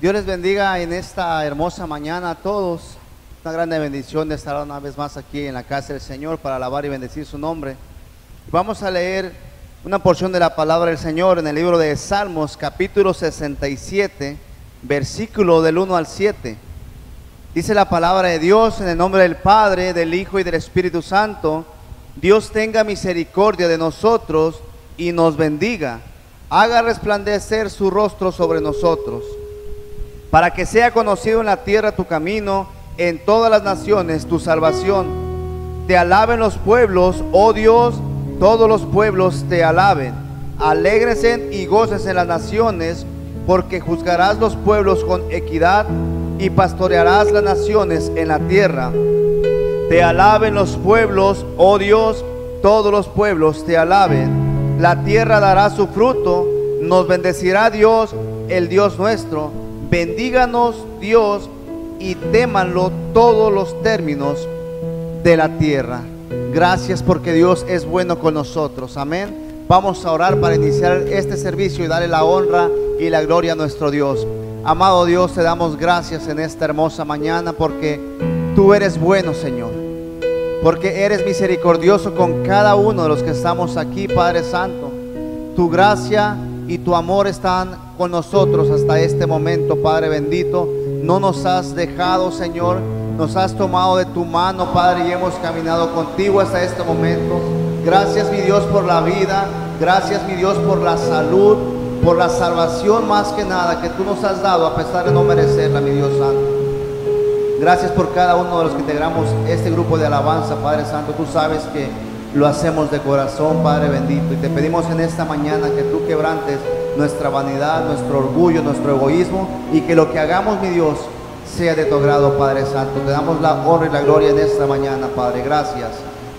Dios les bendiga en esta hermosa mañana a todos. Una grande bendición de estar una vez más aquí en la casa del Señor para alabar y bendecir su nombre. Vamos a leer una porción de la palabra del Señor en el libro de Salmos, capítulo 67, versículo del 1 al 7. Dice la palabra de Dios: en el nombre del Padre, del Hijo y del Espíritu Santo. Dios tenga misericordia de nosotros y nos bendiga, haga resplandecer su rostro sobre nosotros, para que sea conocido en la tierra tu camino, en todas las naciones tu salvación. Te alaben los pueblos, oh Dios, todos los pueblos te alaben. Alégrense y gócense las naciones, porque juzgarás los pueblos con equidad y pastorearás las naciones en la tierra. Te alaben los pueblos, oh Dios, todos los pueblos te alaben. La tierra dará su fruto, nos bendecirá Dios, el Dios nuestro. Bendíganos Dios y témanlo todos los términos de la tierra. Gracias porque Dios es bueno con nosotros. Amén. Vamos a orar para iniciar este servicio y darle la honra y la gloria a nuestro Dios. Amado Dios, te damos gracias en esta hermosa mañana porque tú eres bueno, Señor, porque eres misericordioso con cada uno de los que estamos aquí, Padre Santo. Tu gracia y tu amor están con nosotros hasta este momento, Padre bendito. No nos has dejado, Señor, nos has tomado de tu mano, Padre, y hemos caminado contigo hasta este momento. Gracias, mi Dios, por la vida. Gracias, mi Dios, por la salud, por la salvación más que nada que tú nos has dado a pesar de no merecerla, mi Dios santo. Gracias por cada uno de los que integramos este grupo de alabanza, Padre Santo. Tú sabes que lo hacemos de corazón, Padre bendito, y te pedimos en esta mañana que tú quebrantes nuestra vanidad, nuestro orgullo, nuestro egoísmo, y que lo que hagamos, mi Dios, sea de tu agrado, Padre Santo. Te damos la honra y la gloria en esta mañana, Padre. Gracias,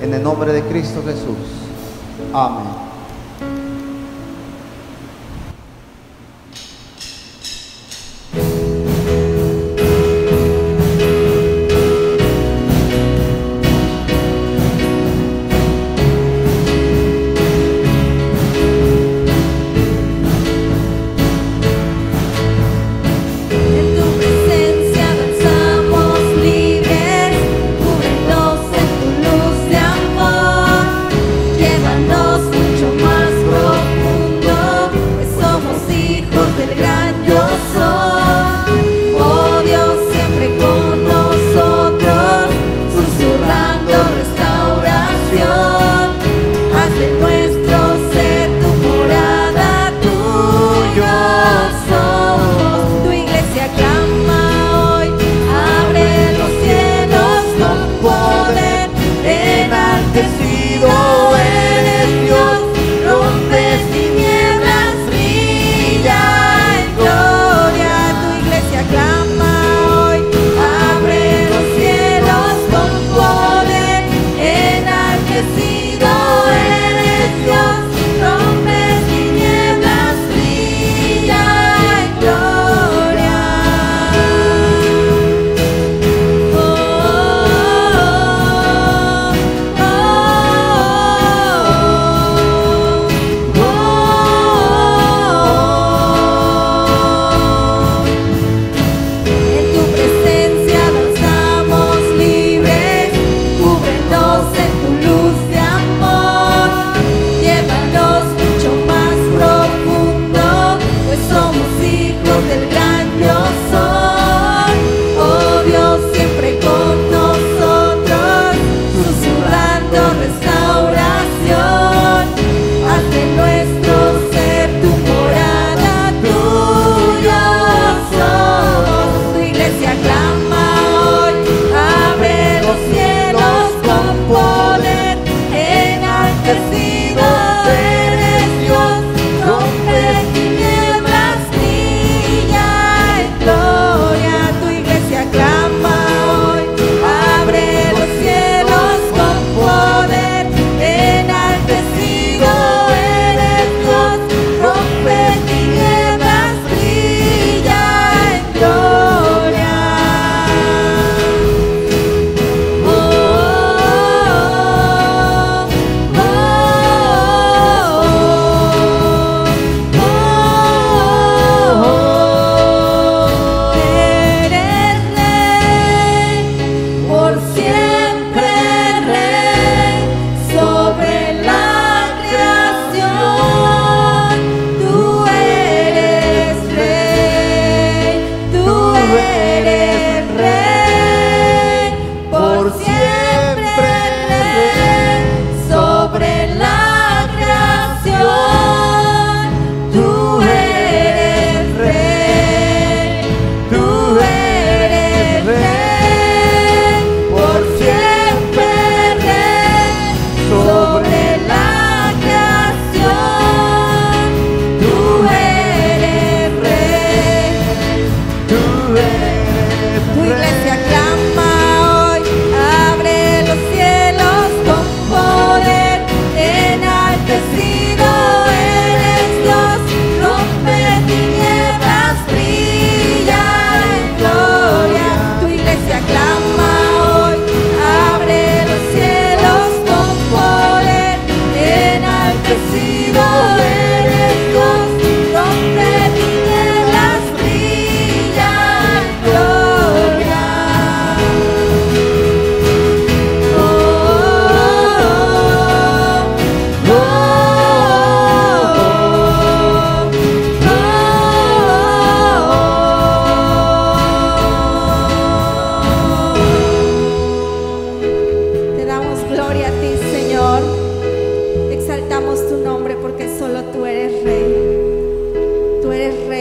en el nombre de Cristo Jesús. Amén. Llévanos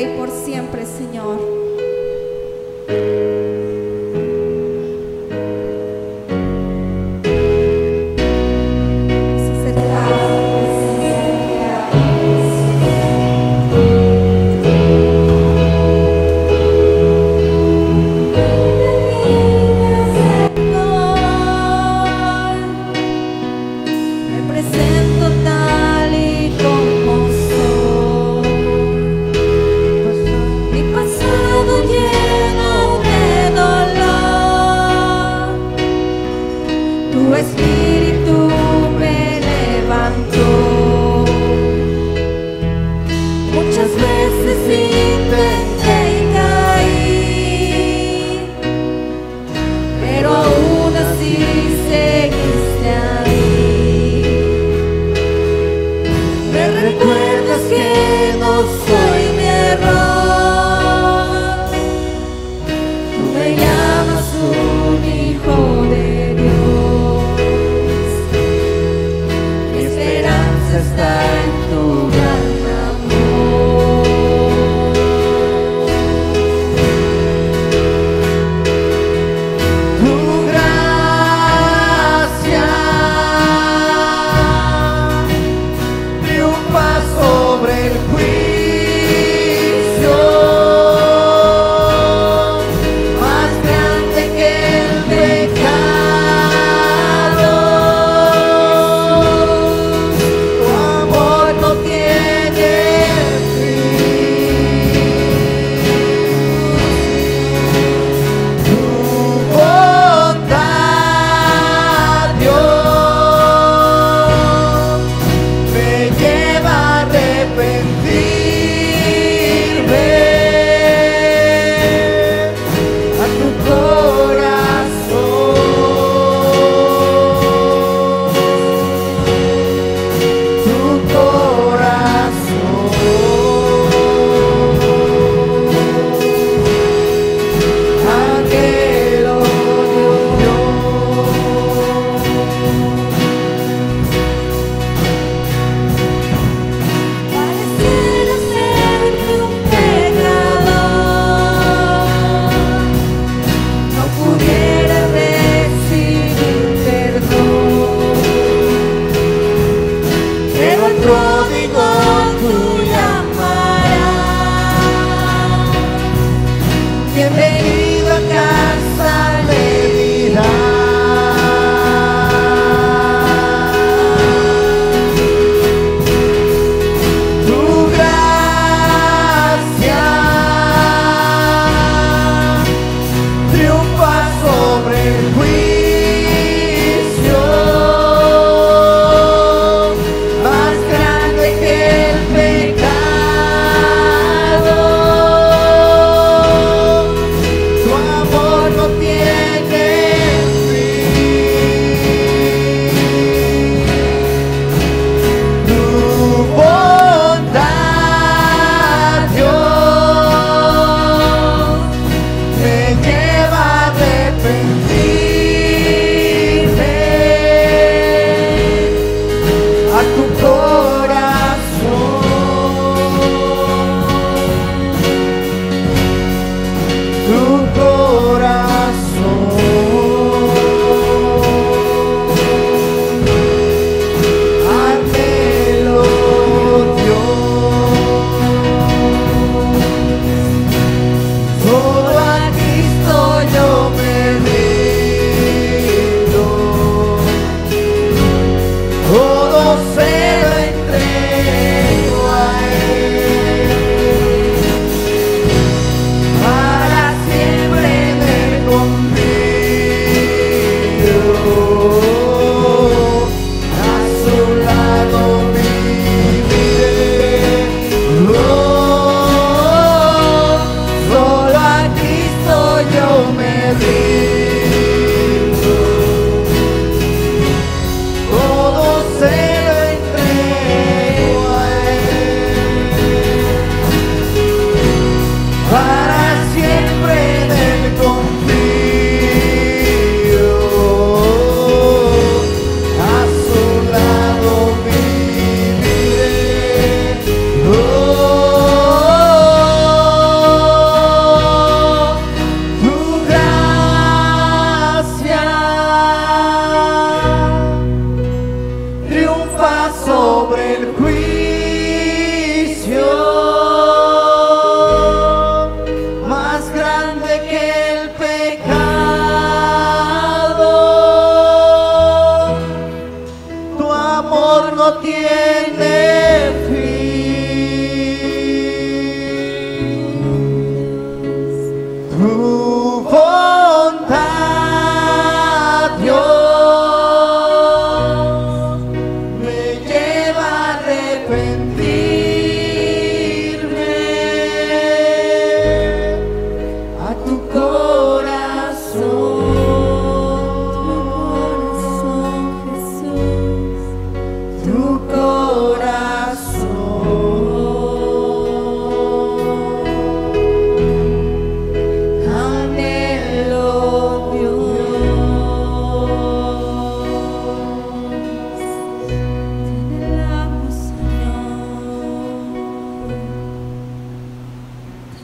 y por siempre, Señor. Mi pasado lleno de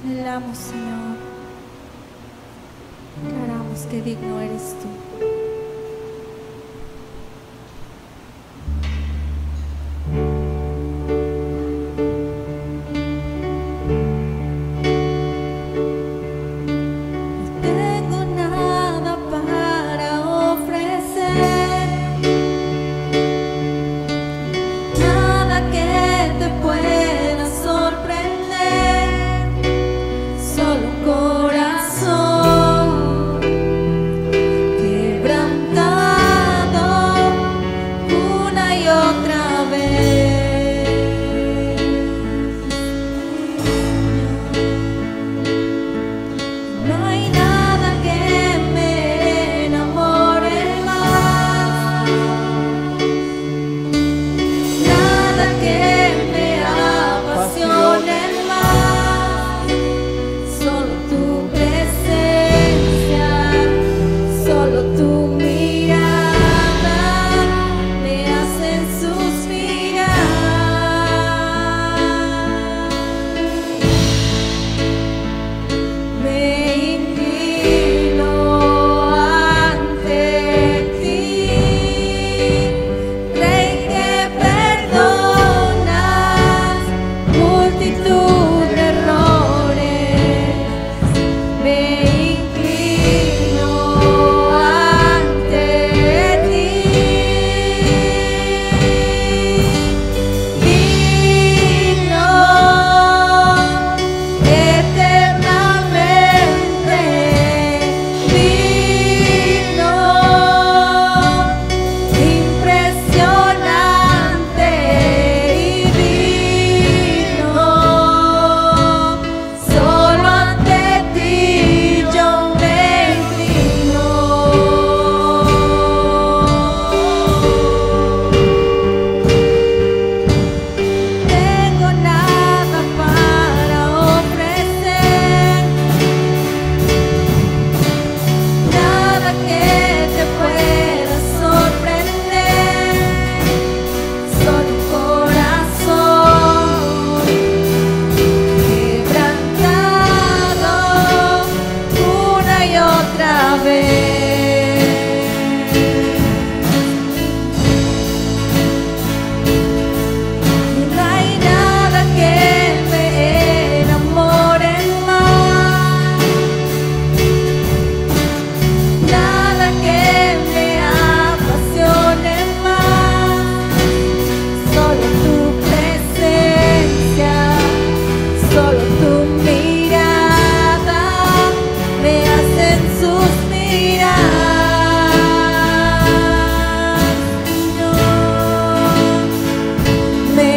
Anhelamos, Señor. Declaramos que digno eres tú. No tengo nada para ofrecer, nada que te pueda sorprender, solo un corazón quebrantado una y otra vez. No hay nada que me enamore más, nada que me apasione más, solo tu presencia, solo tu mirada me hacen suspirar. Me inclino ante ti, Rey que perdonas multitud de errores. Me inclino ante ti, digno eternamente, digno, impresionante y digno. Solo ante ti yo me inclino. Tengo nada para ofrecer, nada que te pueda sorprender, solo un corazón quebrantado una y otra vez. No hay nada que me enamore más, nada que me apasione más, solo tu presencia, solo tu mirada me hacen suspirar. Me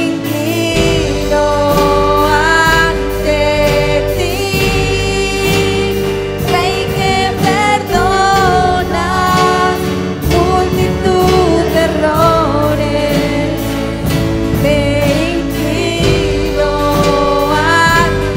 inclino ante ti, Rey que perdonas multitud de errores. Me inclino ante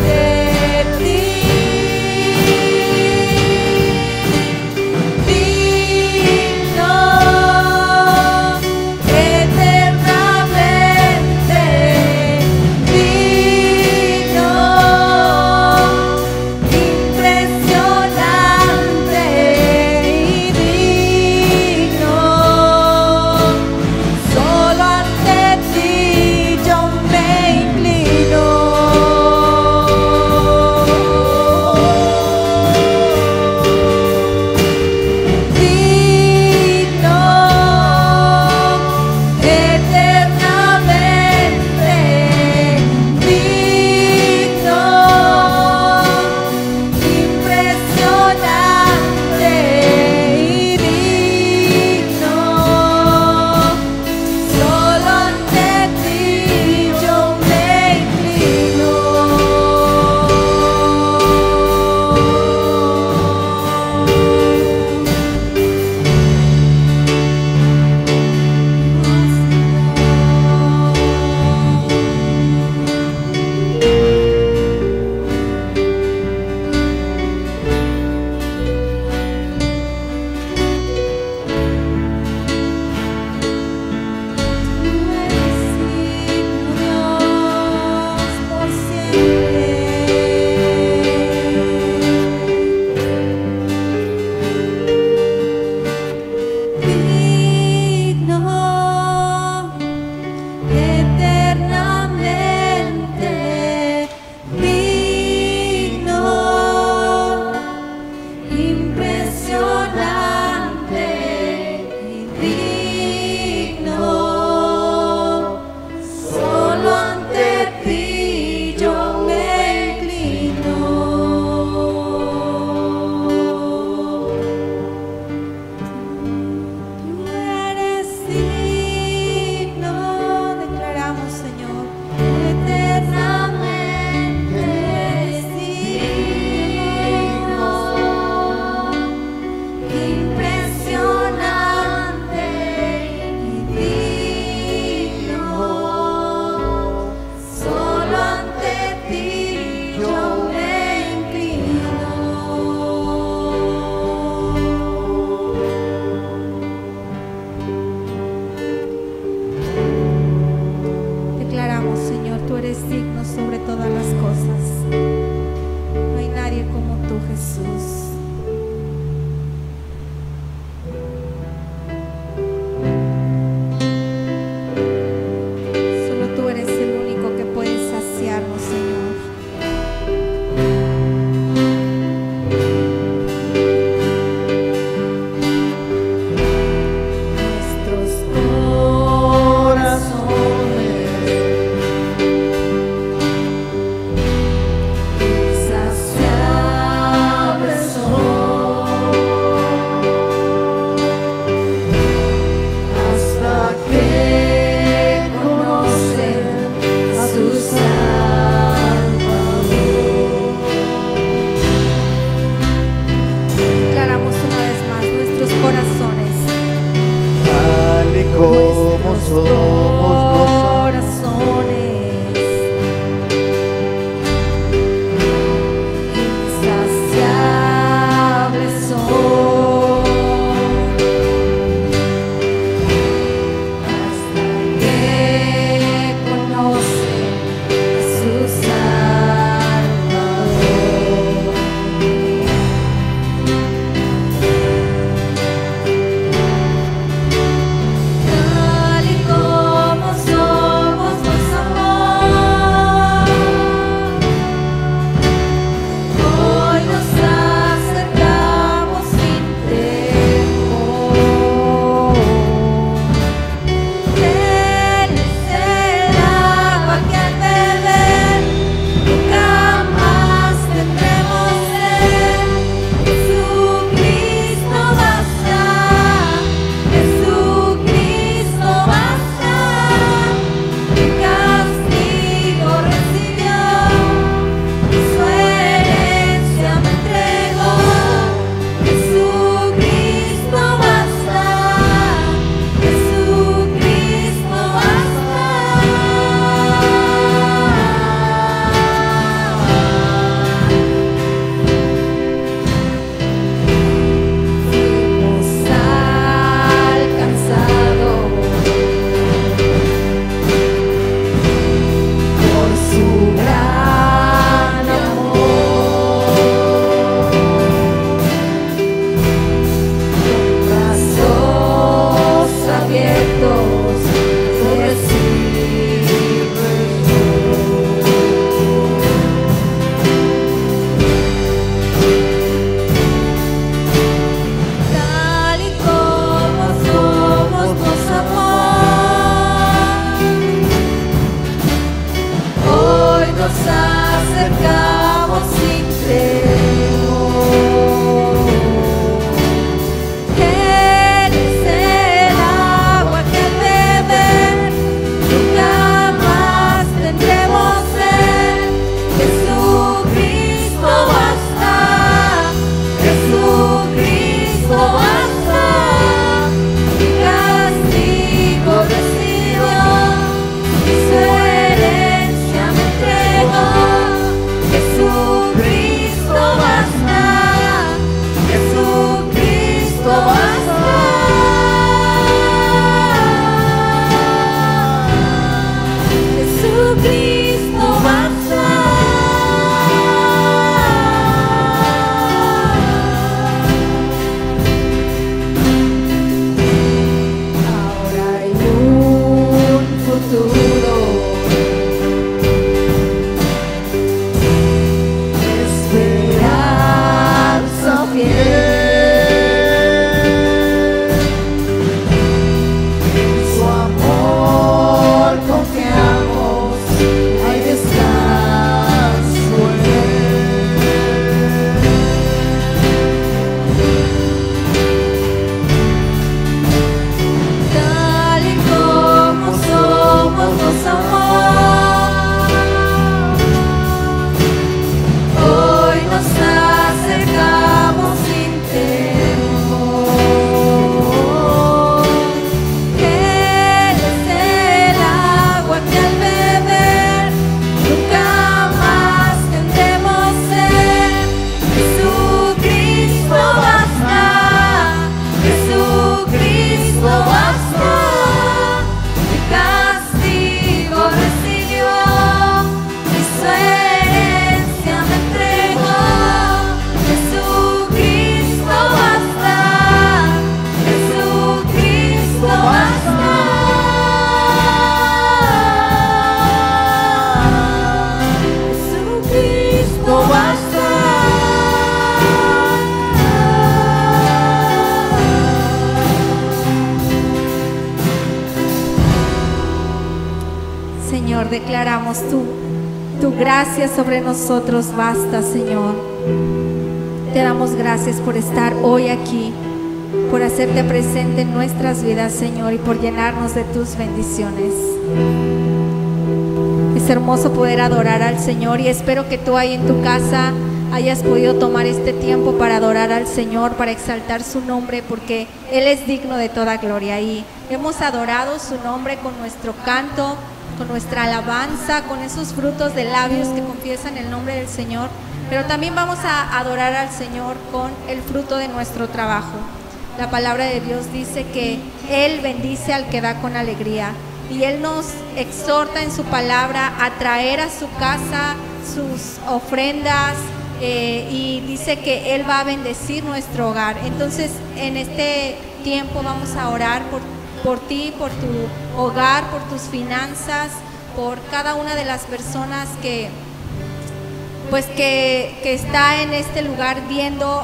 tu gracia sobre nosotros basta, Señor. Te damos gracias por estar hoy aquí, por hacerte presente en nuestras vidas, Señor, y por llenarnos de tus bendiciones. Es hermoso poder adorar al Señor y espero que tú ahí en tu casa hayas podido tomar este tiempo para adorar al Señor, para exaltar su nombre, porque Él es digno de toda gloria. Y hemos adorado su nombre con nuestro canto, con nuestra alabanza, con esos frutos de labios que confiesan el nombre del Señor, pero también vamos a adorar al Señor con el fruto de nuestro trabajo. La palabra de Dios dice que Él bendice al que da con alegría, y Él nos exhorta en su palabra a traer a su casa sus ofrendas, y dice que Él va a bendecir nuestro hogar. Entonces en este tiempo vamos a orar por ti, por tu hogar, por tus finanzas, por cada una de las personas que está en este lugar viendo,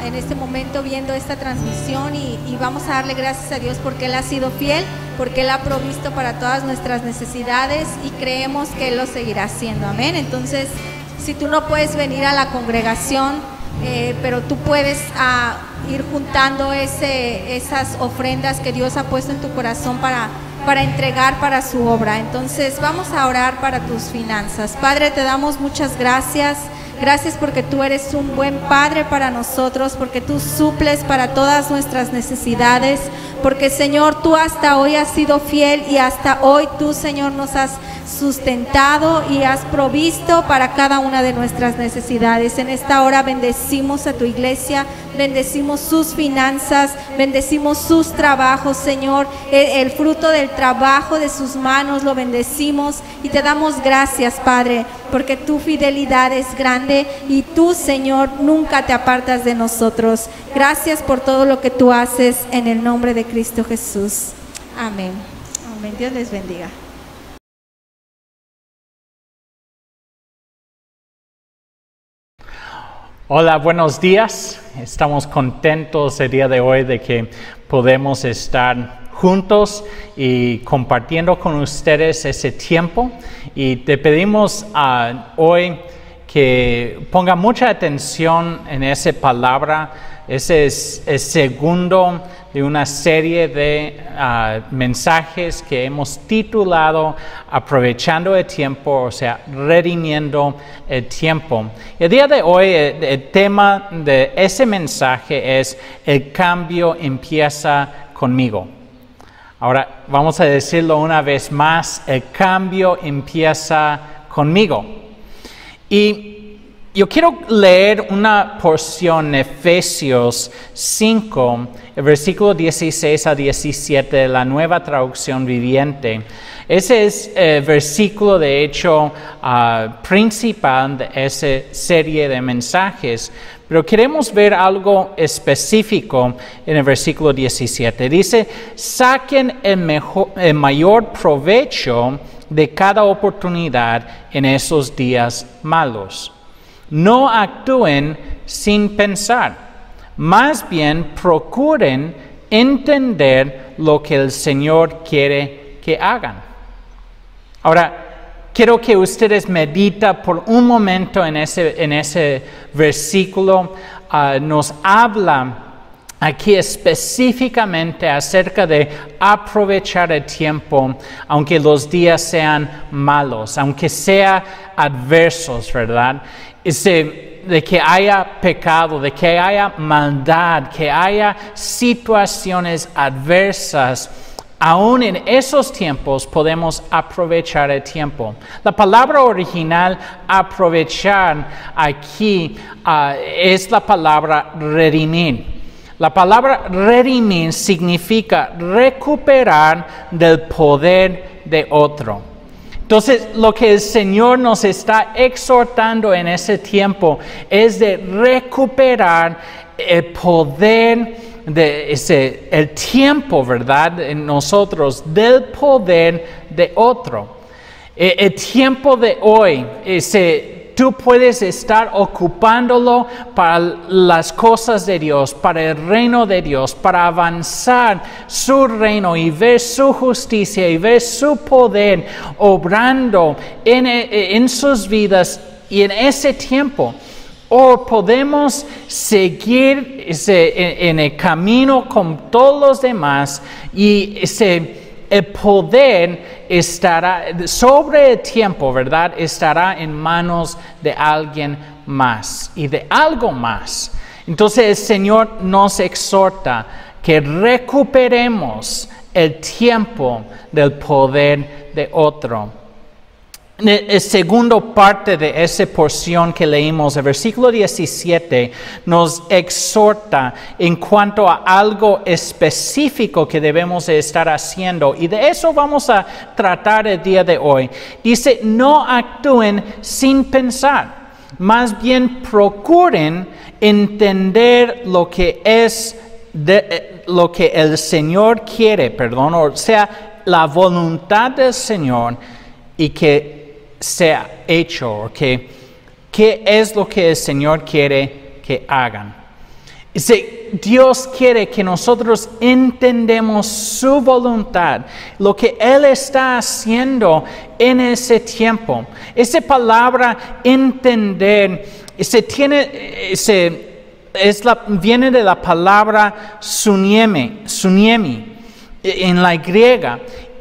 en este momento viendo esta transmisión, y vamos a darle gracias a Dios porque Él ha sido fiel, porque Él ha provisto para todas nuestras necesidades y creemos que Él lo seguirá haciendo. Amén. Entonces, si tú no puedes venir a la congregación, pero tú puedes ir juntando esas ofrendas que Dios ha puesto en tu corazón para entregar para su obra. Entonces vamos a orar para tus finanzas. Padre, te damos muchas gracias. Gracias porque tú eres un buen Padre para nosotros, porque tú suples para todas nuestras necesidades, porque Señor, tú hasta hoy has sido fiel y hasta hoy tú, Señor, nos has sustentado y has provisto para cada una de nuestras necesidades. En esta hora bendecimos a tu iglesia, bendecimos sus finanzas, bendecimos sus trabajos, Señor, el fruto del trabajo de sus manos lo bendecimos y te damos gracias, Padre, porque tu fidelidad es grande y tú, Señor, nunca te apartas de nosotros. Gracias por todo lo que tú haces en el nombre de Cristo Jesús. Amén. Amén. Dios les bendiga. Hola, buenos días. Estamos contentos el día de hoy de que podemos estar juntos y compartiendo con ustedes ese tiempo. Y te pedimos hoy que ponga mucha atención en esa palabra. Ese es el segundo de una serie de mensajes que hemos titulado Aprovechando el tiempo, o sea, redimiendo el tiempo. El día de hoy el tema de ese mensaje es el cambio empieza conmigo. Ahora vamos a decirlo una vez más, el cambio empieza conmigo. Y yo quiero leer una porción de Efesios 5, el versículo 16 a 17 de la Nueva Traducción Viviente. Ese es el versículo, de hecho, principal de esa serie de mensajes. Pero queremos ver algo específico en el versículo 17. Dice, saquen el mayor provecho de cada oportunidad en esos días malos. No actúen sin pensar, más bien procuren entender lo que el Señor quiere que hagan. Ahora, quiero que ustedes mediten por un momento en ese versículo. Nos habla aquí específicamente acerca de aprovechar el tiempo, aunque los días sean malos, aunque sean adversos, ¿verdad? De que haya pecado, de que haya maldad, que haya situaciones adversas. Aún en esos tiempos podemos aprovechar el tiempo. La palabra original aprovechar aquí es la palabra redimir. La palabra redimir significa recuperar del poder de otro. Entonces, lo que el Señor nos está exhortando en ese tiempo es de recuperar el poder el tiempo, ¿verdad? En nosotros, del poder de otro. El tiempo de hoy tú puedes estar ocupándolo para las cosas de Dios, para el reino de Dios, para avanzar su reino y ver su justicia y ver su poder obrando en sus vidas y en ese tiempo. O podemos seguir en el camino con todos los demás y el poder estará sobre el tiempo, ¿verdad? Estará en manos de alguien más y de algo más. Entonces el Señor nos exhorta que recuperemos el tiempo del poder de otro. La segunda parte de esa porción que leímos, el versículo 17, nos exhorta en cuanto a algo específico que debemos de estar haciendo. Y de eso vamos a tratar el día de hoy. Dice, no actúen sin pensar. Más bien procuren entender lo que lo que el Señor quiere, o sea, la voluntad del Señor y que sea hecho, qué es lo que el Señor quiere que hagan. Dios quiere que nosotros entendemos su voluntad, lo que Él está haciendo en ese tiempo. Esa palabra entender viene de la palabra suniemi en la griega.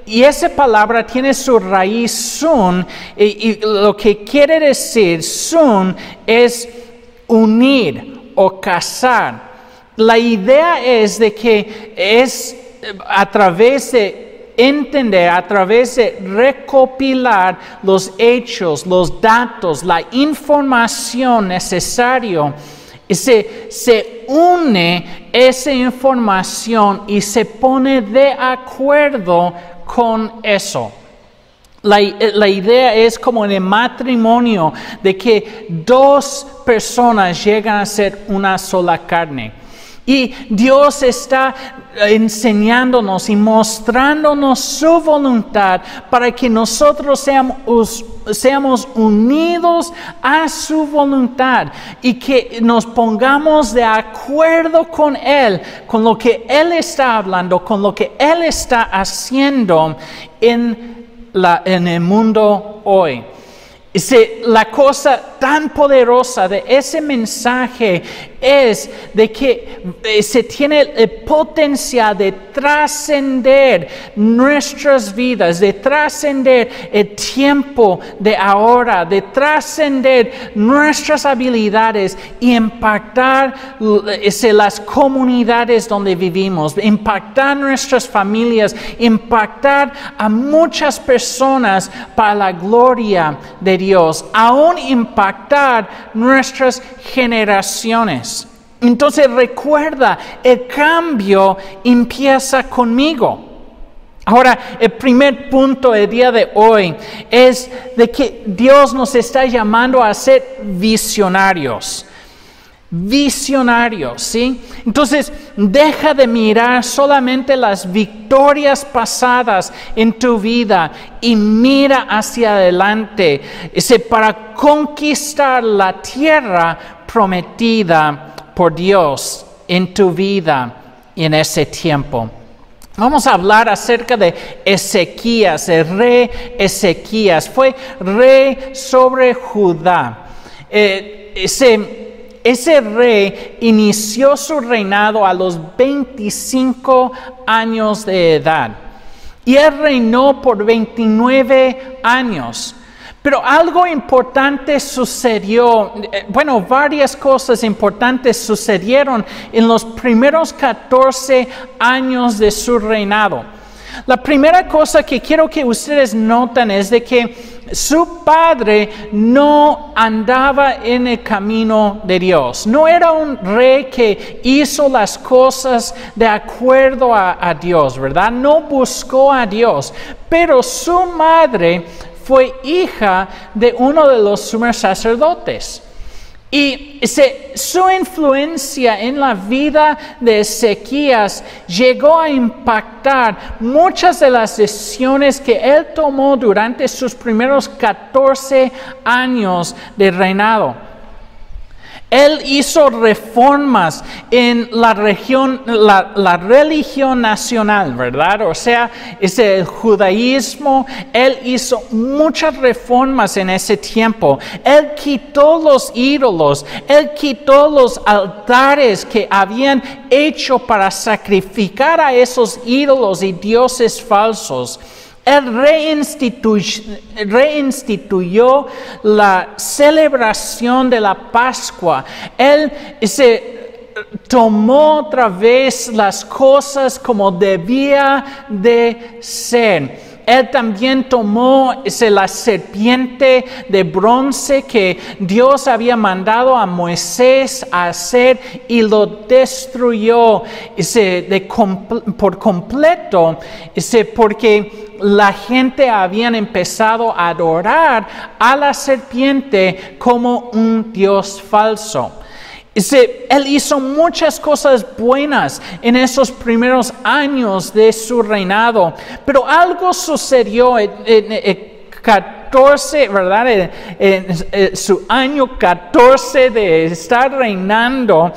Y esa palabra tiene su raíz sun, y lo que quiere decir sun es unir o casar. La idea es de que es a través de entender, a través de recopilar los hechos, los datos, la información necesaria, se une esa información y se pone de acuerdo con eso. La idea es como en el matrimonio, de que dos personas llegan a ser una sola carne. Y Dios está enseñándonos y mostrándonos su voluntad para que nosotros seamos unidos a su voluntad y que nos pongamos de acuerdo con Él, con lo que Él está hablando, con lo que Él está haciendo en el mundo hoy. La cosa tan poderosa de ese mensaje es de que se tiene el potencial de trascender nuestras vidas, de trascender el tiempo de ahora, de trascender nuestras habilidades y impactar las comunidades donde vivimos, impactar nuestras familias, impactar a muchas personas para la gloria de Dios, aún impactar nuestras generaciones. Entonces recuerda, el cambio empieza conmigo. Ahora, el primer punto del día de hoy es de que Dios nos está llamando a ser visionarios. Visionarios, ¿sí? Entonces, deja de mirar solamente las victorias pasadas en tu vida y mira hacia adelante, para conquistar la tierra prometida por Dios en tu vida y en ese tiempo. Vamos a hablar acerca de Ezequías, el rey Ezequías. Fue rey sobre Judá. Ese rey inició su reinado a los 25 años de edad. Y él reinó por 29 años. Pero algo importante sucedió, varias cosas importantes sucedieron en los primeros 14 años de su reinado. La primera cosa que quiero que ustedes noten es de que su padre no andaba en el camino de Dios. No era un rey que hizo las cosas de acuerdo a Dios, ¿verdad? No buscó a Dios. Pero su madre fue hija de uno de los sumos sacerdotes. Y su influencia en la vida de Ezequías llegó a impactar muchas de las decisiones que él tomó durante sus primeros 14 años de reinado. Él hizo reformas en la religión nacional, ¿verdad? O sea, el judaísmo. Él hizo muchas reformas en ese tiempo. Él quitó los ídolos. Él quitó los altares que habían hecho para sacrificar a esos ídolos y dioses falsos. Él reinstituyó la celebración de la Pascua. Él tomó otra vez las cosas como debía de ser. Él también tomó la serpiente de bronce que Dios había mandado a Moisés a hacer y lo destruyó por completo, porque la gente habían empezado a adorar a la serpiente como un Dios falso. Él hizo muchas cosas buenas en esos primeros años de su reinado, pero algo sucedió en 14, ¿verdad? En su año 14 de estar reinando,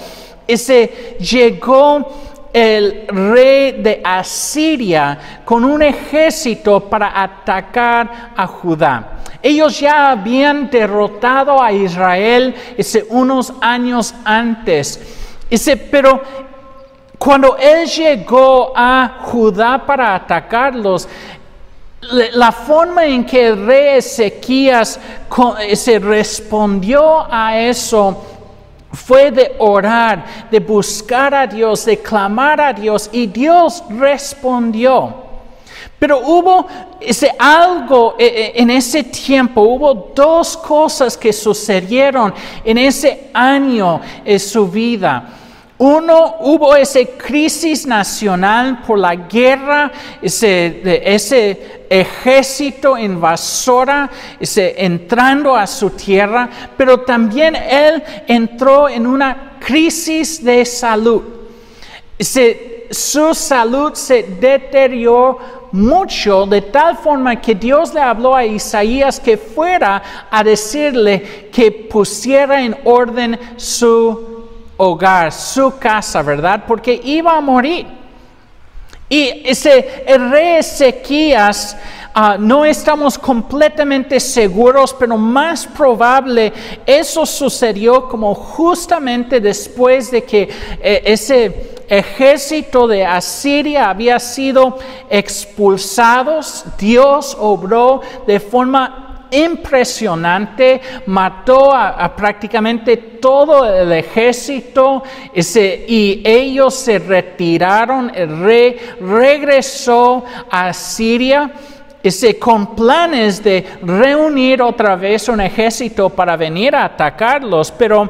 llegó el rey de Asiria con un ejército para atacar a Judá. Ellos ya habían derrotado a Israel unos años antes. Pero cuando él llegó a Judá para atacarlos, la forma en que el rey Ezequías respondió a eso fue de orar, de buscar a Dios, de clamar a Dios, y Dios respondió. Pero hubo algo en ese tiempo, hubo dos cosas que sucedieron en ese año en su vida. Uno, hubo esa crisis nacional por la guerra, ese ejército invasora entrando a su tierra, pero también él entró en una crisis de salud. Su salud se deterioró mucho, de tal forma que Dios le habló a Isaías que fuera a decirle que pusiera en orden su hogar, su casa, ¿verdad? Porque iba a morir. Y el rey Ezequías, no estamos completamente seguros, pero más probable eso sucedió como justamente después de que ese ejército de Asiria había sido expulsados. Dios obró de forma impresionante, mató a prácticamente todo el ejército y ellos se retiraron. El rey regresó a Siria con planes de reunir otra vez un ejército para venir a atacarlos, pero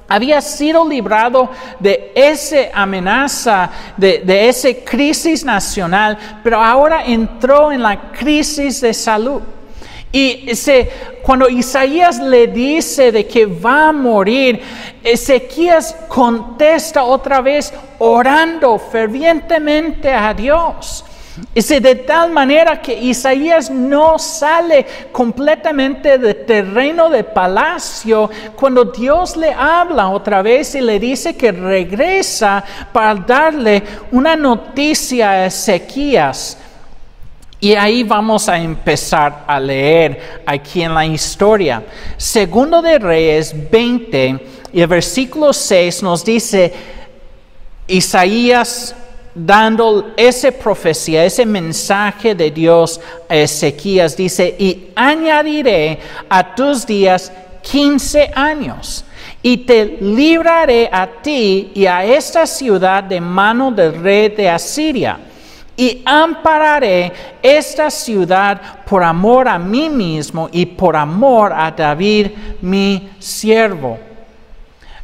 había sido librado de esa amenaza, de esa crisis nacional, pero ahora entró en la crisis de salud. Y cuando Isaías le dice de que va a morir, Ezequías contesta otra vez orando fervientemente a Dios. De tal manera que Isaías no sale completamente del terreno de palacio cuando Dios le habla otra vez y le dice que regresa para darle una noticia a Ezequías. Y ahí vamos a empezar a leer aquí en la historia. Segundo de Reyes 20 y el versículo 6 nos dice Isaías dando esa profecía, ese mensaje de Dios a Ezequías, dice: y añadiré a tus días 15 años, y te libraré a ti y a esta ciudad de mano del rey de Asiria, y ampararé esta ciudad por amor a mí mismo y por amor a David mi siervo.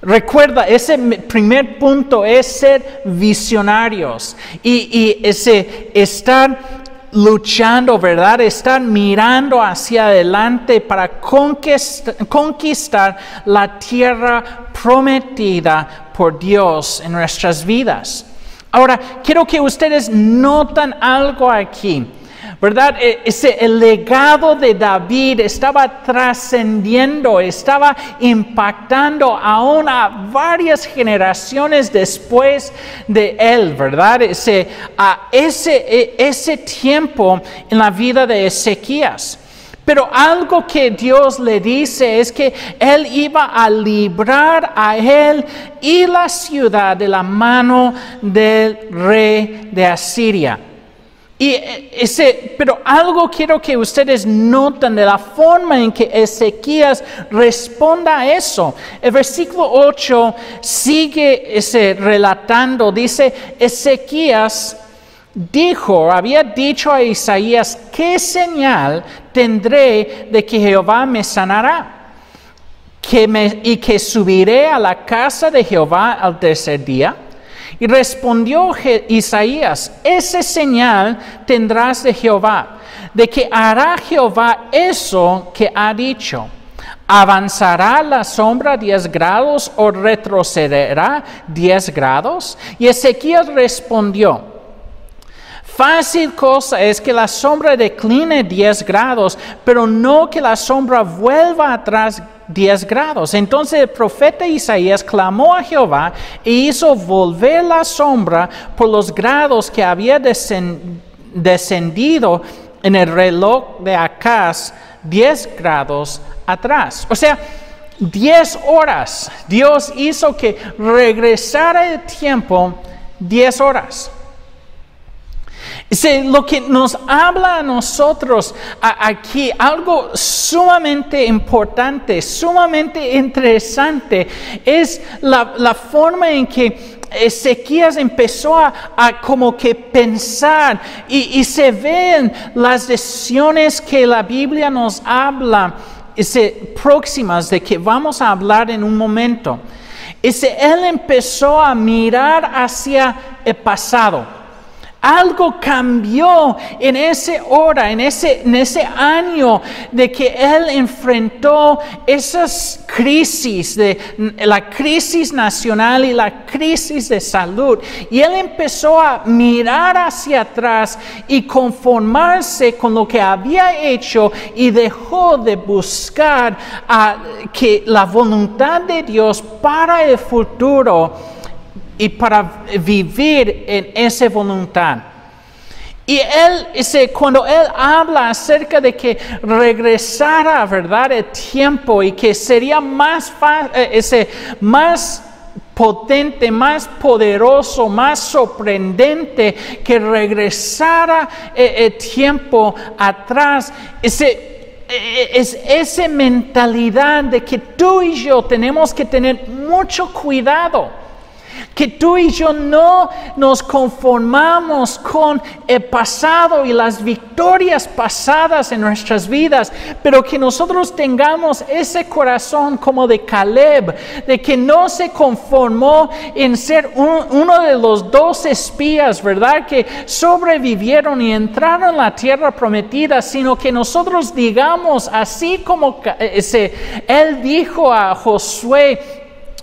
Recuerda, ese primer punto es ser visionarios y ese estar luchando, ¿verdad? Están mirando hacia adelante para conquistar la tierra prometida por Dios en nuestras vidas. Ahora, quiero que ustedes noten algo aquí, ¿verdad? El legado de David estaba trascendiendo, estaba impactando aún a varias generaciones después de él, ¿verdad? Ese tiempo en la vida de Ezequías. Pero algo que Dios le dice es que Él iba a librar a él y la ciudad de la mano del rey de Asiria. Pero algo quiero que ustedes noten de la forma en que Ezequías responda a eso. El versículo 8 sigue relatando, dice, Ezequías había dicho a Isaías, ¿qué señal tendré de que Jehová me sanará? Y que subiré a la casa de Jehová al tercer día. Y respondió Isaías, esa señal tendrás de Jehová, de que hará Jehová eso que ha dicho. ¿Avanzará la sombra 10 grados o retrocederá 10 grados? Y Ezequías respondió, fácil cosa es que la sombra decline 10 grados, pero no que la sombra vuelva atrás 10 grados. Entonces el profeta Isaías clamó a Jehová e hizo volver la sombra por los grados que había descendido en el reloj de Acaz 10 grados atrás. O sea, 10 horas. Dios hizo que regresara el tiempo 10 horas. Lo que nos habla a nosotros aquí, algo sumamente importante, sumamente interesante, es la forma en que Ezequías empezó a como que pensar y se ven las decisiones que la Biblia nos habla próximas de que vamos a hablar en un momento. Él empezó a mirar hacia el pasado. Algo cambió en esa hora, en ese año de que él enfrentó esas crisis, la crisis nacional y la crisis de salud. Y él empezó a mirar hacia atrás y conformarse con lo que había hecho y dejó de buscar que la voluntad de Dios para el futuro y para vivir en esa voluntad. Y cuando él habla acerca de que regresara, ¿verdad?, el tiempo y que sería más potente, más poderoso, más sorprendente que regresara el tiempo atrás, es esa mentalidad de que tú y yo tenemos que tener mucho cuidado. Que tú y yo no nos conformamos con el pasado y las victorias pasadas en nuestras vidas, pero que nosotros tengamos ese corazón como de Caleb, de que no se conformó en ser uno de los 2 espías, ¿verdad?, que sobrevivieron y entraron en la tierra prometida, sino que nosotros digamos, así como él dijo a Josué,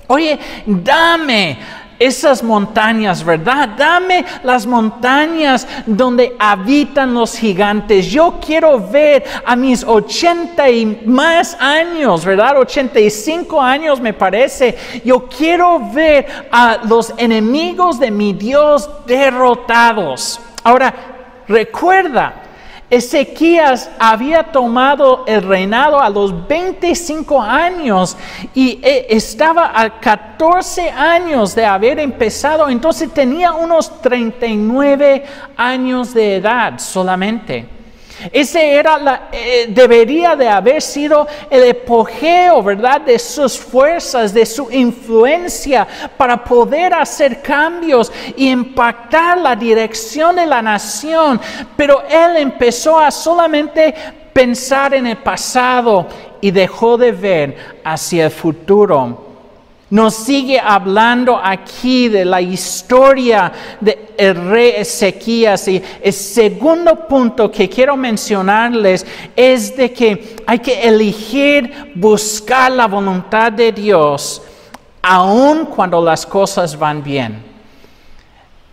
oye, dame esas montañas, ¿verdad? Dame las montañas donde habitan los gigantes. Yo quiero ver a mis 80 y más años, ¿verdad? 85 años me parece. Yo quiero ver a los enemigos de mi Dios derrotados. Ahora, recuerda, Ezequías había tomado el reinado a los 25 años y estaba a 14 años de haber empezado, entonces tenía unos 39 años de edad solamente. Ese debería de haber sido el apogeo, ¿verdad?, de sus fuerzas, de su influencia para poder hacer cambios y impactar la dirección de la nación. Pero él empezó a solamente pensar en el pasado y dejó de ver hacia el futuro. nos sigue hablando aquí de la historia del rey Ezequías. Y el segundo punto que quiero mencionarles es de que hay que elegir buscar la voluntad de Dios, aun cuando las cosas van bien.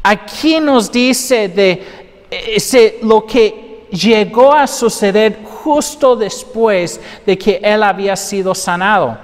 Aquí nos dice de lo que llegó a suceder justo después de que él había sido sanado.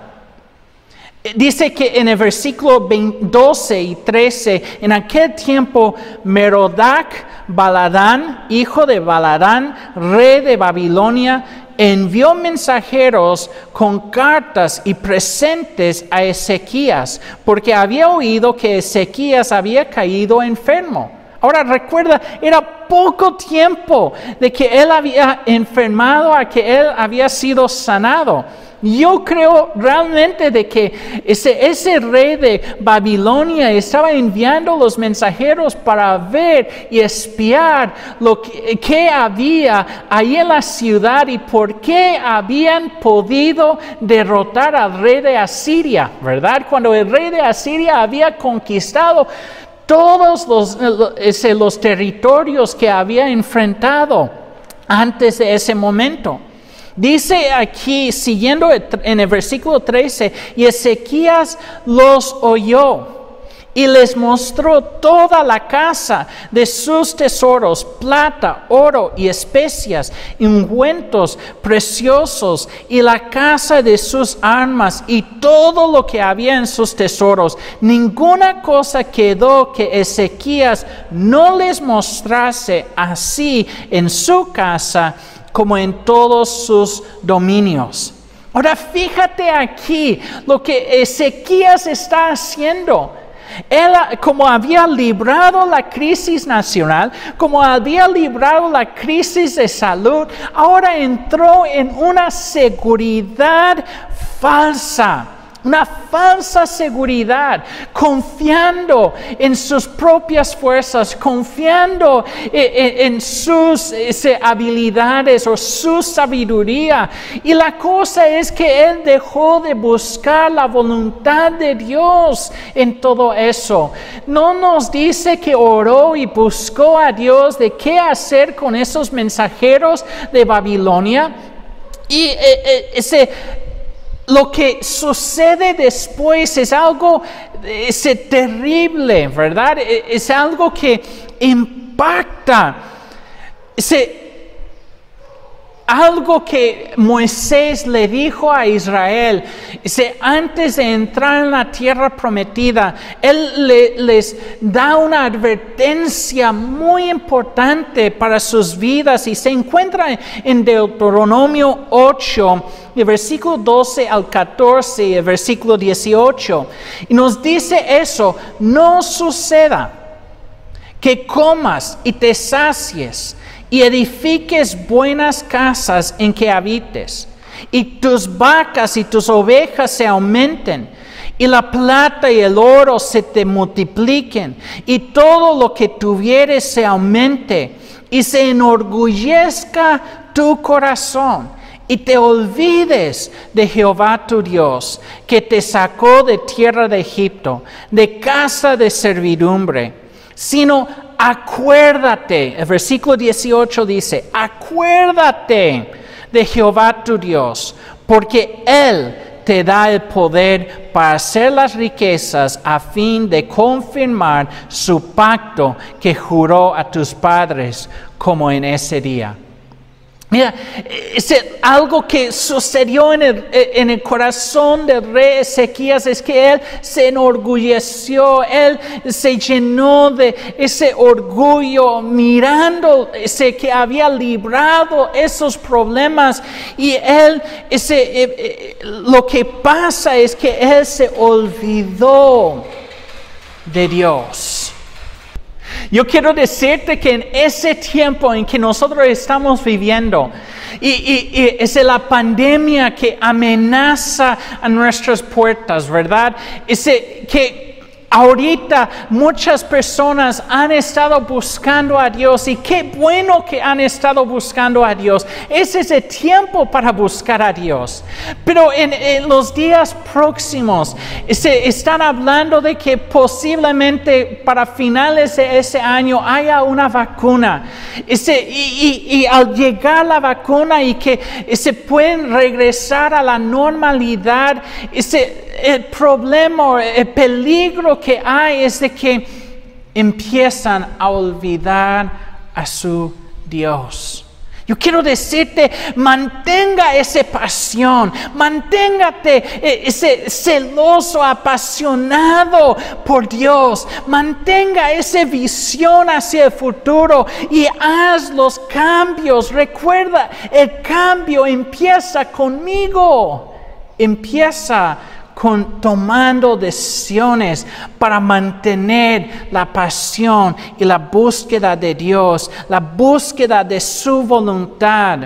Dice que en el versículo 12 y 13, en aquel tiempo Merodach Baladán, hijo de Baladán, rey de Babilonia, envió mensajeros con cartas y presentes a Ezequías, porque había oído que Ezequías había caído enfermo. Ahora recuerda, era poco tiempo de que él había enfermado a que él había sido sanado. Yo creo realmente de que ese rey de Babilonia estaba enviando los mensajeros para ver y espiar lo que había ahí en la ciudad y por qué habían podido derrotar al rey de Asiria, ¿verdad? Cuando el rey de Asiria había conquistado todos los territorios que había enfrentado antes de ese momento. Dice aquí, siguiendo en el versículo 13, y Ezequías los oyó y les mostró toda la casa de sus tesoros, plata, oro y especias, ungüentos preciosos, y la casa de sus armas y todo lo que había en sus tesoros. Ninguna cosa quedó que Ezequías no les mostrase, así en su casa como en todos sus dominios. Ahora fíjate aquí lo que Ezequías está haciendo. Él, como había librado la crisis nacional, como había librado la crisis de salud, ahora entró en una seguridad falsa. Una falsa seguridad, confiando en sus propias fuerzas, confiando en sus habilidades o su sabiduría. Y la cosa es que él dejó de buscar la voluntad de Dios en todo eso. No nos dice que oró y buscó a Dios de qué hacer con esos mensajeros de Babilonia. Y lo que sucede después es algo terrible, ¿verdad? Es algo que impacta. Algo que Moisés le dijo a Israel, antes de entrar en la tierra prometida, él les da una advertencia muy importante para sus vidas y se encuentra en Deuteronomio 8, el versículo 12 al 14 y el versículo 18. Y nos dice eso: no suceda que comas y te sacies y edifiques buenas casas en que habites, y tus vacas y tus ovejas se aumenten, y la plata y el oro se te multipliquen, y todo lo que tuvieres se aumente, y se enorgullezca tu corazón, y te olvides de Jehová tu Dios, que te sacó de tierra de Egipto, de casa de servidumbre, sino acuérdate. El versículo 18 dice: acuérdate de Jehová tu Dios, porque Él te da el poder para hacer las riquezas, a fin de confirmar su pacto que juró a tus padres, como en ese día. Mira, es algo que sucedió en el corazón del rey Ezequías, es que él se enorgulleció, él se llenó de ese orgullo, mirando que había librado esos problemas, y él, lo que pasa es que él se olvidó de Dios. Yo quiero decirte que en ese tiempo en que nosotros estamos viviendo, y es la pandemia que amenaza a nuestras puertas, ¿verdad? Que Ahorita muchas personas han estado buscando a Dios y qué bueno que han estado buscando a Dios. Ese es el tiempo para buscar a Dios. Pero en los días próximos se están hablando de que posiblemente para finales de ese año haya una vacuna. Y al llegar la vacuna y que se pueden regresar a la normalidad, el problema, el peligro que hay es de que empiezan a olvidar a su Dios. Yo quiero decirte, mantenga esa pasión, manténgate ese celoso, apasionado por Dios, mantenga esa visión hacia el futuro y haz los cambios. Recuerda, el cambio empieza conmigo, empieza tomando decisiones para mantener la pasión y la búsqueda de Dios, la búsqueda de su voluntad.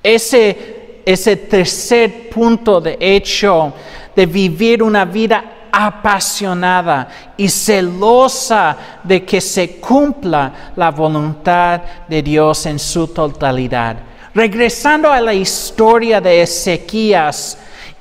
Ese tercer punto, de hecho, de vivir una vida apasionada y celosa de que se cumpla la voluntad de Dios en su totalidad. Regresando a la historia de Ezequías,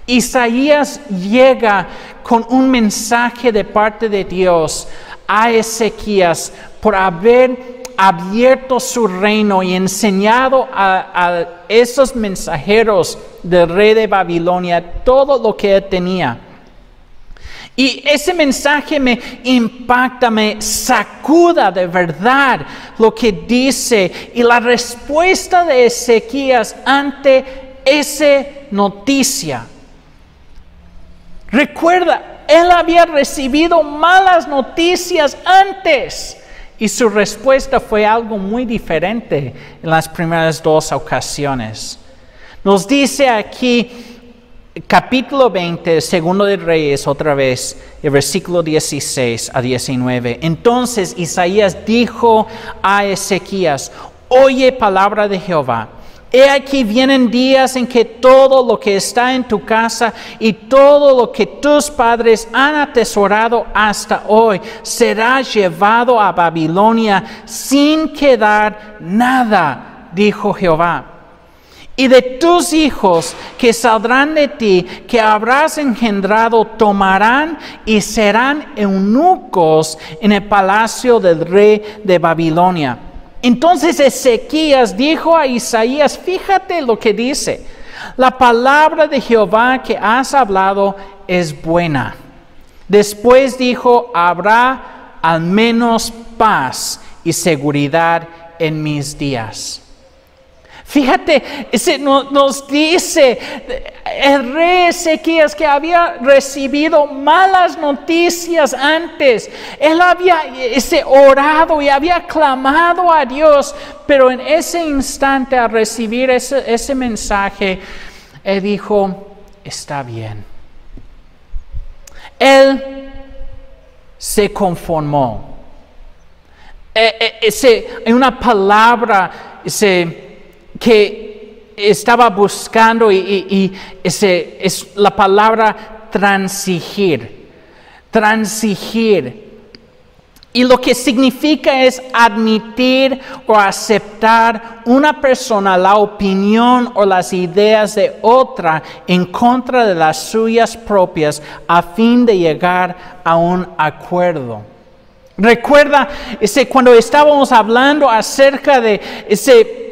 Isaías llega con un mensaje de parte de Dios a Ezequías por haber abierto su reino y enseñado a esos mensajeros del rey de Babilonia todo lo que él tenía. Y ese mensaje me impacta, me sacuda de verdad lo que dice. Y la respuesta de Ezequías ante esa noticia. Recuerda, él había recibido malas noticias antes. Y su respuesta fue algo muy diferente en las primeras dos ocasiones. Nos dice aquí, capítulo 20, segundo de Reyes, otra vez, el versículo 16 a 19. Entonces Isaías dijo a Ezequías: oye palabra de Jehová. He aquí vienen días en que todo lo que está en tu casa y todo lo que tus padres han atesorado hasta hoy será llevado a Babilonia sin quedar nada, dijo Jehová. Y de tus hijos que saldrán de ti, que habrás engendrado, tomarán y serán eunucos en el palacio del rey de Babilonia. Entonces Ezequías dijo a Isaías: fíjate lo que dice, la palabra de Jehová que has hablado es buena. Después dijo: habrá al menos paz y seguridad en mis días. Fíjate, nos dice el rey Ezequías que había recibido malas noticias antes. Él había orado y había clamado a Dios, pero en ese instante al recibir ese mensaje, él dijo: está bien. Él se conformó. Hay una palabra que estaba buscando y es la palabra transigir. Y lo que significa es admitir o aceptar una persona la opinión o las ideas de otra en contra de las suyas propias a fin de llegar a un acuerdo. Recuerda cuando estábamos hablando acerca de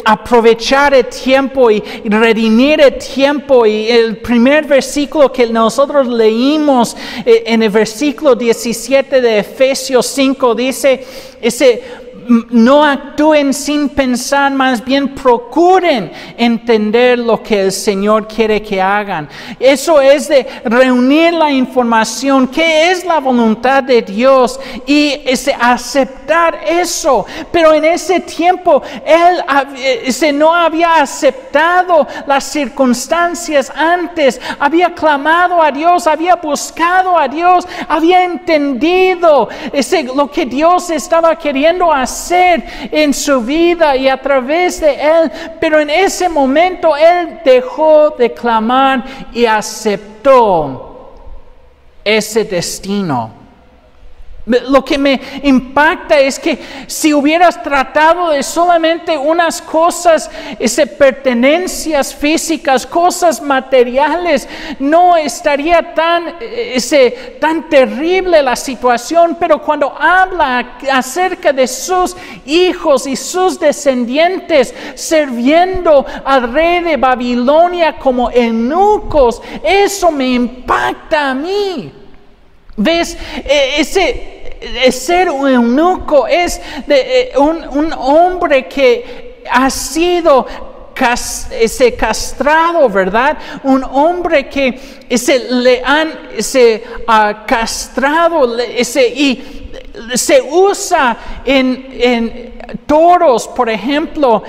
aprovechar el tiempo y redimir el tiempo, y el primer versículo que nosotros leímos en el versículo 17 de Efesios 5 dice, no actúen sin pensar, más bien procuren entender lo que el Señor quiere que hagan. Eso es de reunir la información, qué es la voluntad de Dios, y aceptar eso. Pero en ese tiempo él no había aceptado las circunstancias antes, había clamado a Dios, había buscado a Dios, había entendido lo que Dios estaba queriendo hacer en su vida y a través de él, pero en ese momento él dejó de clamar y aceptó ese destino. Lo que me impacta es que si hubieras tratado de solamente unas cosas, pertenencias físicas, cosas materiales, no estaría tan terrible la situación. Pero cuando habla acerca de sus hijos y sus descendientes sirviendo al rey de Babilonia como eunucos, eso me impacta a mí. ¿Ves? Ser un eunuco es un hombre que ha sido castrado, ¿verdad? Un hombre que le han castrado y se usa en toros, por ejemplo,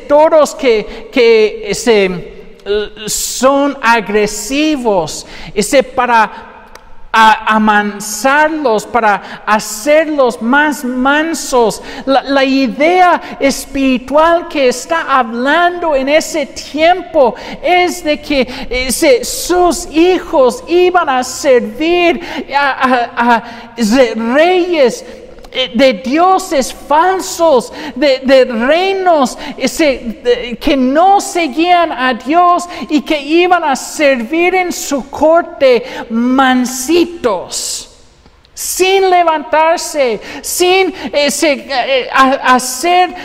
toros que son agresivos, para amansarlos, para hacerlos más mansos. La idea espiritual que está hablando en ese tiempo es de que sus hijos iban a servir a reyes, de dioses falsos, de reinos que no seguían a Dios y que iban a servir en su corte mansitos, sin levantarse, sin hacer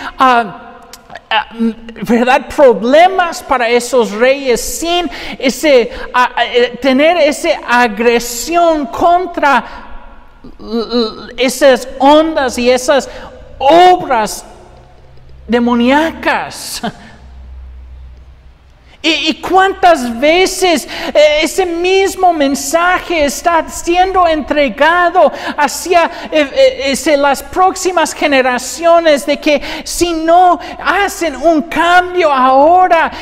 ¿verdad? Problemas para esos reyes, sin tener esa agresión contra esas ondas y esas obras demoníacas. ¿Y cuántas veces ese mismo mensaje está siendo entregado hacia las próximas generaciones, de que si no hacen un cambio ahora,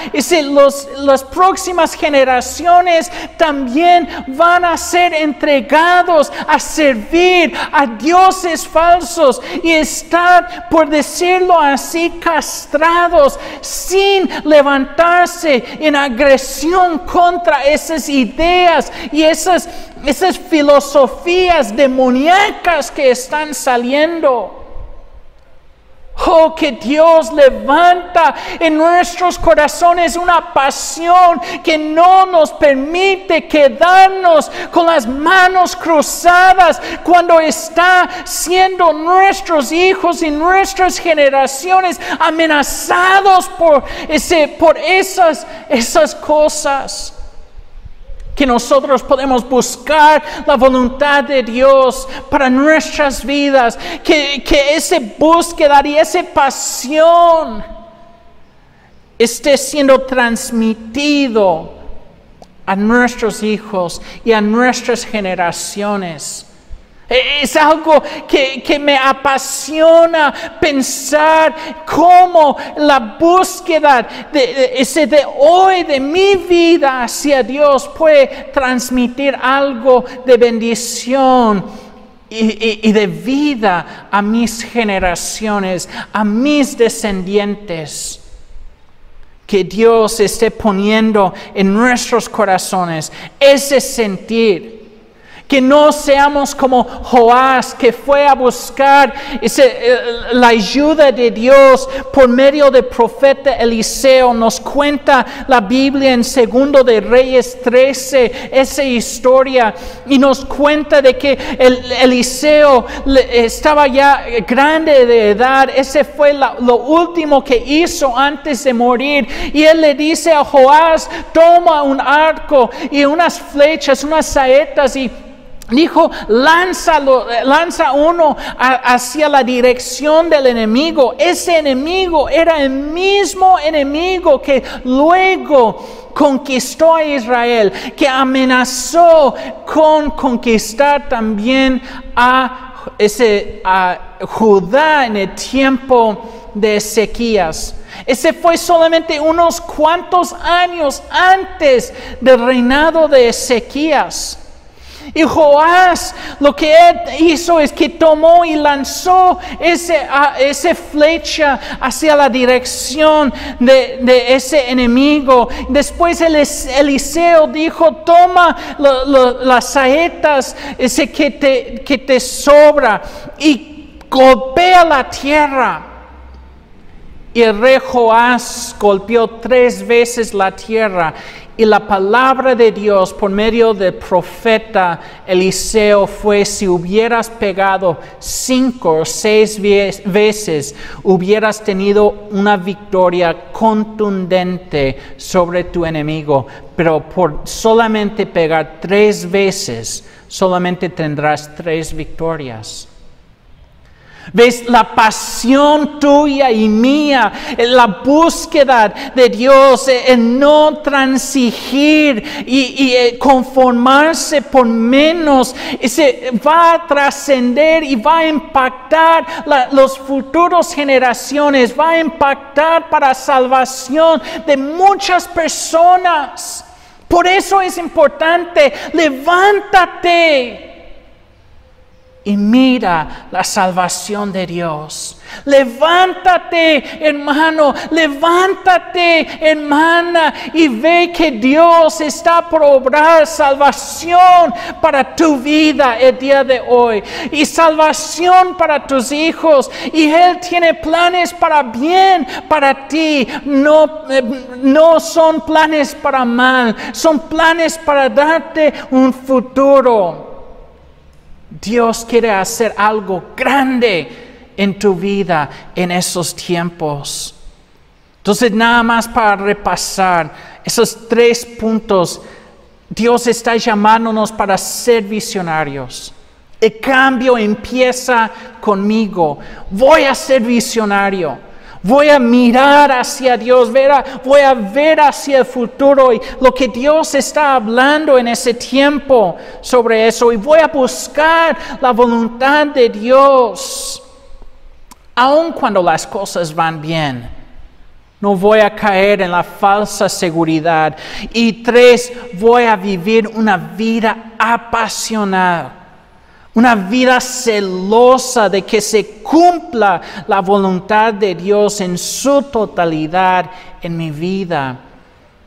las próximas generaciones también van a ser entregados a servir a dioses falsos y estar, por decirlo así, castrados, sin levantarse en agresión contra esas ideas y esas filosofías demoníacas que están saliendo. Oh, que Dios levanta en nuestros corazones una pasión que no nos permite quedarnos con las manos cruzadas cuando está siendo nuestros hijos y nuestras generaciones amenazados por esas cosas. Que nosotros podemos buscar la voluntad de Dios para nuestras vidas, que esa búsqueda y esa pasión esté siendo transmitido a nuestros hijos y a nuestras generaciones. Es algo que me apasiona pensar cómo la búsqueda de hoy de mi vida hacia Dios puede transmitir algo de bendición y de vida a mis generaciones, a mis descendientes. Que Dios esté poniendo en nuestros corazones ese sentir. Que no seamos como Joás, que fue a buscar la ayuda de Dios por medio del profeta Eliseo. Nos cuenta la Biblia en 2 de Reyes 13 esa historia, y nos cuenta de que Eliseo estaba ya grande de edad. Ese fue lo último que hizo antes de morir, y él le dice a Joás: toma un arco y unas flechas, unas saetas, y dijo: lanza uno hacia la dirección del enemigo. Ese enemigo era el mismo enemigo que luego conquistó a Israel, que amenazó con conquistar también a Judá en el tiempo de Ezequías. Ese fue solamente unos cuantos años antes del reinado de Ezequías. Y Joás lo que él hizo es que tomó y lanzó ese flecha hacia la dirección de ese enemigo. Después Eliseo dijo, toma las saetas que te sobra y golpea la tierra. Y el rey Joás golpeó 3 veces la tierra. Y la palabra de Dios por medio del profeta Eliseo fue: si hubieras pegado 5 o 6 veces, hubieras tenido una victoria contundente sobre tu enemigo. Pero por solamente pegar 3 veces, solamente tendrás 3 victorias. ¿Ves? La pasión tuya y mía, la búsqueda de Dios, el no transigir y conformarse por menos, va a trascender y va a impactar las futuras generaciones, va a impactar para salvación de muchas personas. Por eso es importante, levántate y mira la salvación de Dios. Levántate, hermano, levántate, hermana, y ve que Dios está por obrar salvación para tu vida el día de hoy, y salvación para tus hijos, y Él tiene planes para bien para ti. No son planes para mal, son planes para darte un futuro. Dios quiere hacer algo grande en tu vida en esos tiempos. Entonces, nada más para repasar esos 3 puntos, Dios está llamándonos para ser visionarios. El cambio empieza conmigo. Voy a ser visionario. Voy a mirar hacia Dios, voy a ver hacia el futuro y lo que Dios está hablando en ese tiempo sobre eso. Y voy a buscar la voluntad de Dios, aun cuando las cosas van bien. No voy a caer en la falsa seguridad. Y 3, voy a vivir una vida apasionada. Una vida celosa de que se cumpla la voluntad de Dios en su totalidad en mi vida.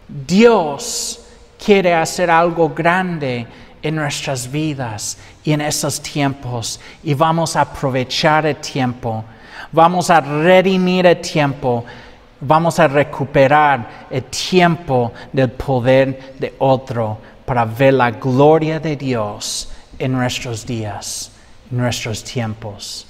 Dios quiere hacer algo grande en nuestras vidas y en esos tiempos. Y vamos a aprovechar el tiempo. Vamos a redimir el tiempo. Vamos a recuperar el tiempo del poder de otro para ver la gloria de Dios en nuestros días, en nuestros tiempos.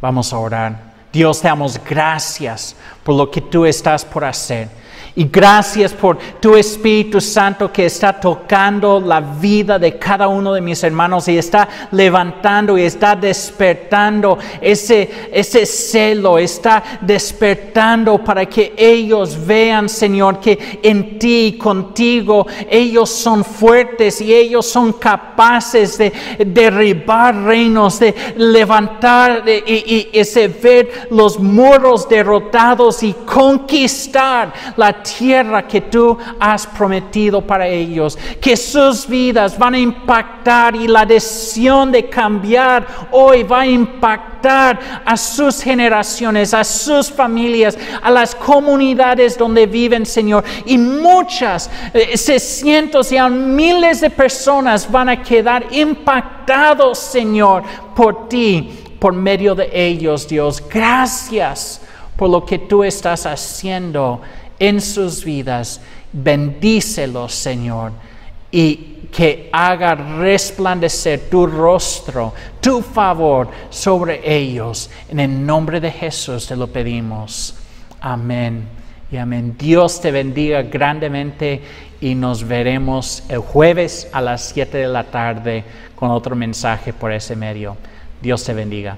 Vamos a orar. Dios, te damos gracias por lo que tú estás por hacer. Y gracias por tu Espíritu Santo que está tocando la vida de cada uno de mis hermanos y está levantando y está despertando ese celo, está despertando para que ellos vean, Señor, que en ti, contigo, ellos son fuertes y ellos son capaces de derribar reinos, de levantar y ver los muros derrotados y conquistar la tierra que tú has prometido para ellos, que sus vidas van a impactar y la decisión de cambiar hoy va a impactar a sus generaciones, a sus familias, a las comunidades donde viven, Señor, y muchas, cientos y aún miles de personas van a quedar impactados, Señor, por ti, por medio de ellos, Dios. Gracias por lo que tú estás haciendo en sus vidas. Bendícelos, Señor, y que haga resplandecer tu rostro, tu favor sobre ellos. En el nombre de Jesús te lo pedimos. Amén y amén. Dios te bendiga grandemente y nos veremos el jueves a las 7 de la tarde con otro mensaje por ese medio. Dios te bendiga.